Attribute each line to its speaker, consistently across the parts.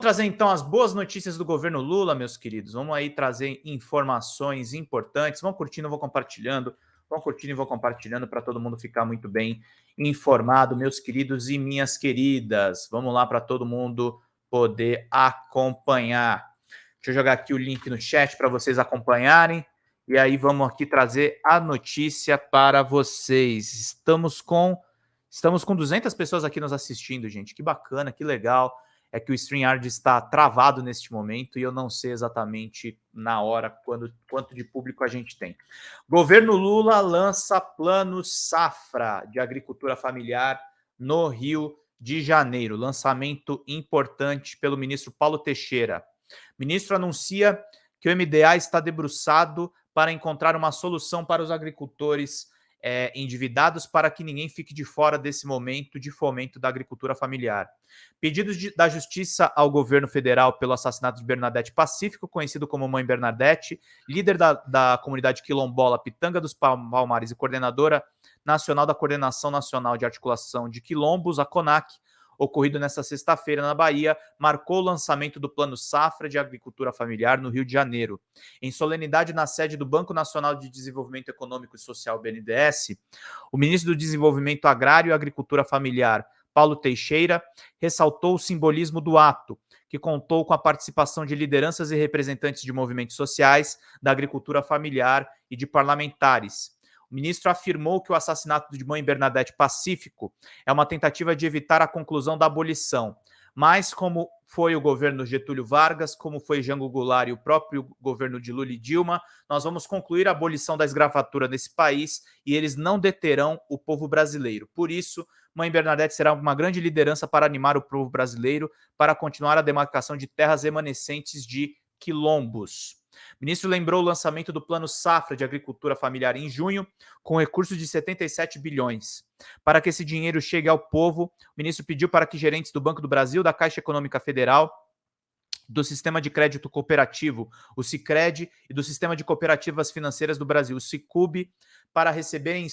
Speaker 1: trazer então as boas notícias do governo Lula, meus queridos. Vamos aí trazer informações importantes. Vão curtindo, vou compartilhando. Vão curtindo e vou compartilhando para todo mundo ficar muito bem informado, meus queridos e minhas queridas. Vamos lá para todo mundo poder acompanhar. Deixa eu jogar aqui o link no chat para vocês acompanharem. E aí vamos aqui trazer a notícia para vocês. Estamos com 200 pessoas aqui nos assistindo, gente. Que bacana, que legal. É que o StreamYard está travado neste momento e eu não sei exatamente na hora quanto de público a gente tem. Governo Lula lança plano safra de agricultura familiar no Rio de Janeiro. Lançamento importante pelo ministro Paulo Teixeira. O ministro anuncia que o MDA está debruçado para encontrar uma solução para os agricultores endividados, para que ninguém fique de fora desse momento de fomento da agricultura familiar. Pedidos da Justiça ao governo federal pelo assassinato de Bernadette Pacífico, conhecido como Mãe Bernadette, líder da comunidade quilombola Pitanga dos Palmares e coordenadora nacional da Coordenação Nacional de Articulação de Quilombos, a CONAC, ocorrido nesta sexta-feira na Bahia, marcou o lançamento do Plano Safra de Agricultura Familiar no Rio de Janeiro. Em solenidade na sede do Banco Nacional de Desenvolvimento Econômico e Social, BNDES, o ministro do Desenvolvimento Agrário e Agricultura Familiar, Paulo Teixeira, ressaltou o simbolismo do ato, que contou com a participação de lideranças e representantes de movimentos sociais, da agricultura familiar e de parlamentares. O ministro afirmou que o assassinato de Mãe Bernadette Pacífico é uma tentativa de evitar a conclusão da abolição, mas como foi o governo Getúlio Vargas, como foi Jango Goulart e o próprio governo de Lula e Dilma, nós vamos concluir a abolição da escravatura nesse país e eles não deterão o povo brasileiro. Por isso, Mãe Bernadette será uma grande liderança para animar o povo brasileiro para continuar a demarcação de terras remanescentes de quilombos. O ministro lembrou o lançamento do Plano Safra de Agricultura Familiar em junho, com recursos de 77 bilhões. Para que esse dinheiro chegue ao povo, o ministro pediu para que gerentes do Banco do Brasil, da Caixa Econômica Federal, do Sistema de Crédito Cooperativo, o Sicredi, e do Sistema de Cooperativas Financeiras do Brasil, o Sicob, para receberem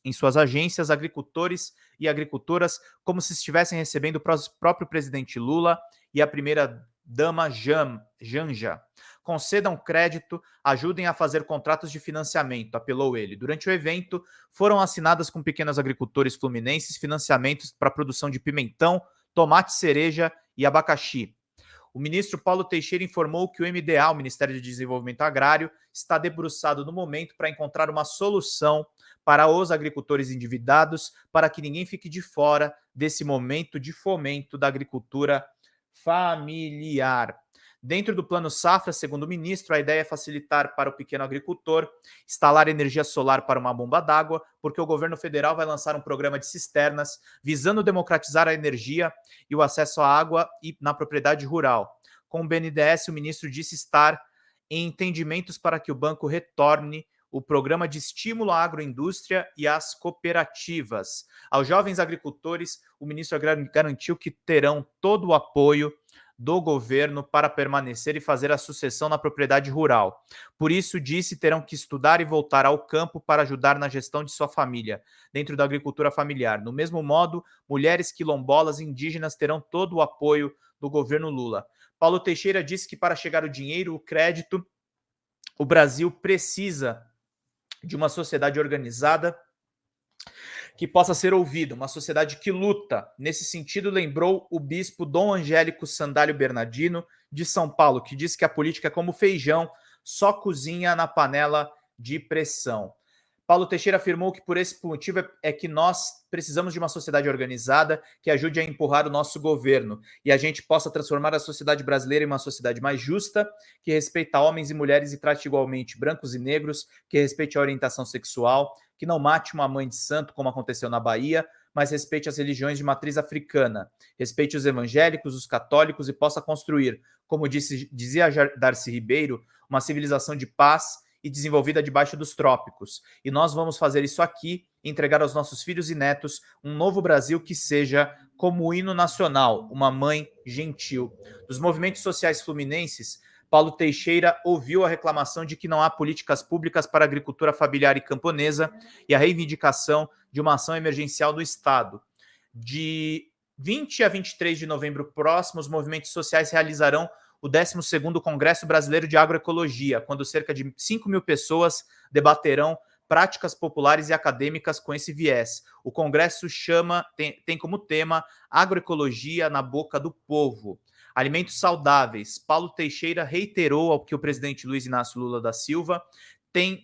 Speaker 1: em suas agências agricultores e agricultoras como se estivessem recebendo o próprio presidente Lula e a primeira-dama Janja. Concedam crédito, ajudem a fazer contratos de financiamento, apelou ele. Durante o evento, foram assinadas com pequenos agricultores fluminenses financiamentos para a produção de pimentão, tomate cereja e abacaxi. O ministro Paulo Teixeira informou que o MDA, o Ministério de Desenvolvimento Agrário, está debruçado no momento para encontrar uma solução para os agricultores endividados, para que ninguém fique de fora desse momento de fomento da agricultura familiar. Dentro do Plano Safra, segundo o ministro, a ideia é facilitar para o pequeno agricultor instalar energia solar para uma bomba d'água, porque o governo federal vai lançar um programa de cisternas visando democratizar a energia e o acesso à água e na propriedade rural. Com o BNDES, o ministro disse estar em entendimentos para que o banco retorne o programa de estímulo à agroindústria e às cooperativas. Aos jovens agricultores, o ministro garantiu que terão todo o apoio do governo para permanecer e fazer a sucessão na propriedade rural. Por isso, disse, terão que estudar e voltar ao campo para ajudar na gestão de sua família, dentro da agricultura familiar. No mesmo modo, mulheres quilombolas e indígenas terão todo o apoio do governo Lula. Paulo Teixeira disse que para chegar o dinheiro, o crédito, o Brasil precisa de uma sociedade organizada que possa ser ouvida, uma sociedade que luta. Nesse sentido, lembrou o bispo Dom Angélico Sandálio Bernardino, de São Paulo, que diz que a política é como feijão, só cozinha na panela de pressão. Paulo Teixeira afirmou que por esse motivo é que nós precisamos de uma sociedade organizada que ajude a empurrar o nosso governo e a gente possa transformar a sociedade brasileira em uma sociedade mais justa, que respeita homens e mulheres e trate igualmente brancos e negros, que respeite a orientação sexual, que não mate uma mãe de santo, como aconteceu na Bahia, mas respeite as religiões de matriz africana, respeite os evangélicos, os católicos e possa construir, como dizia Darcy Ribeiro, uma civilização de paz e desenvolvida debaixo dos trópicos. E nós vamos fazer isso aqui, entregar aos nossos filhos e netos um novo Brasil que seja como o hino nacional, uma mãe gentil. Dos movimentos sociais fluminenses, Paulo Teixeira ouviu a reclamação de que não há políticas públicas para a agricultura familiar e camponesa e a reivindicação de uma ação emergencial do Estado, de 20 a 23 de novembro próximo, os movimentos sociais realizarão o 12º Congresso Brasileiro de Agroecologia, quando cerca de 5 mil pessoas debaterão práticas populares e acadêmicas com esse viés. O Congresso tem como tema Agroecologia na boca do povo. Alimentos saudáveis. Paulo Teixeira reiterou ao que o presidente Luiz Inácio Lula da Silva tem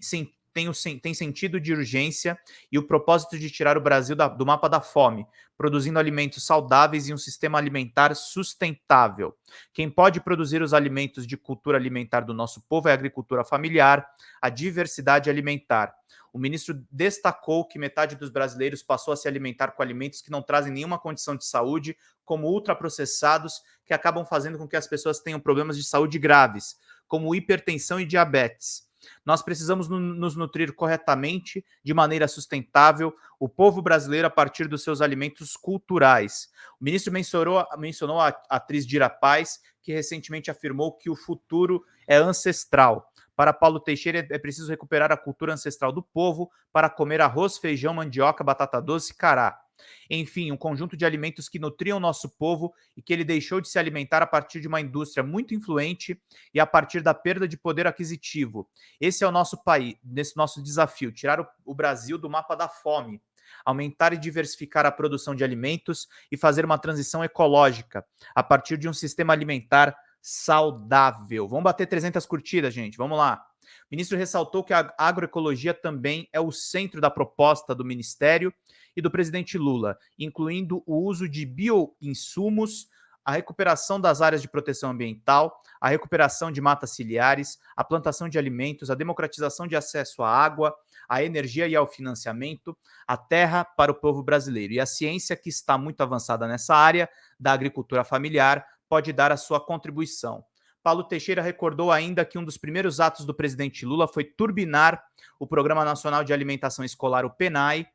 Speaker 1: sentido de urgência e o propósito de tirar o Brasil do mapa da fome, produzindo alimentos saudáveis e um sistema alimentar sustentável. Quem pode produzir os alimentos de cultura alimentar do nosso povo é a agricultura familiar, a diversidade alimentar. O ministro destacou que metade dos brasileiros passou a se alimentar com alimentos que não trazem nenhuma condição de saúde, como ultraprocessados, que acabam fazendo com que as pessoas tenham problemas de saúde graves, como hipertensão e diabetes. Nós precisamos nos nutrir corretamente, de maneira sustentável, o povo brasileiro a partir dos seus alimentos culturais. O ministro mencionou a atriz Dira Paz, que recentemente afirmou que o futuro é ancestral. Para Paulo Teixeira, é preciso recuperar a cultura ancestral do povo para comer arroz, feijão, mandioca, batata doce e cará. Enfim, um conjunto de alimentos que nutriam o nosso povo e que ele deixou de se alimentar a partir de uma indústria muito influente e a partir da perda de poder aquisitivo. Esse é o nosso país, nesse nosso desafio, tirar o Brasil do mapa da fome, aumentar e diversificar a produção de alimentos e fazer uma transição ecológica a partir de um sistema alimentar saudável. Vamos bater 300 curtidas, gente. Vamos lá. O ministro ressaltou que a agroecologia também é o centro da proposta do Ministério e do presidente Lula, incluindo o uso de bioinsumos, a recuperação das áreas de proteção ambiental, a recuperação de matas ciliares, a plantação de alimentos, a democratização de acesso à água, à energia e ao financiamento, a terra para o povo brasileiro. E a ciência, que está muito avançada nessa área da agricultura familiar, pode dar a sua contribuição. Paulo Teixeira recordou ainda que um dos primeiros atos do presidente Lula foi turbinar o Programa Nacional de Alimentação Escolar, o PNAE,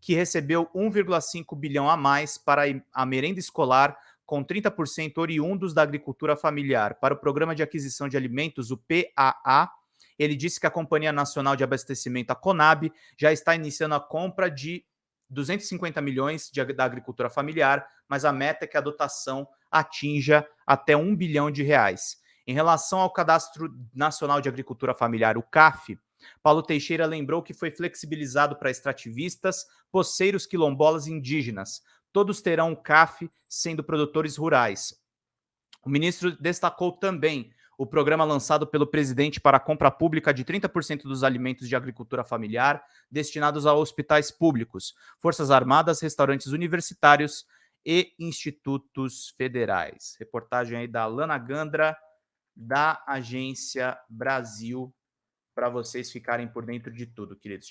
Speaker 1: que recebeu 1,5 bilhão a mais para a merenda escolar, com 30% oriundos da agricultura familiar. Para o Programa de Aquisição de Alimentos, o PAA, ele disse que a Companhia Nacional de Abastecimento, a CONAB, já está iniciando a compra de 250 milhões da agricultura familiar, mas a meta é que a dotação atinja até 1 bilhão de reais. Em relação ao Cadastro Nacional de Agricultura Familiar, o CAF, Paulo Teixeira lembrou que foi flexibilizado para extrativistas, poceiros, quilombolas e indígenas. Todos terão o CAF, sendo produtores rurais. O ministro destacou também o programa lançado pelo presidente para a compra pública de 30% dos alimentos de agricultura familiar destinados a hospitais públicos, forças armadas, restaurantes universitários e institutos federais. Reportagem aí da Lana Gandra, da Agência Brasil, para vocês ficarem por dentro de tudo, queridos.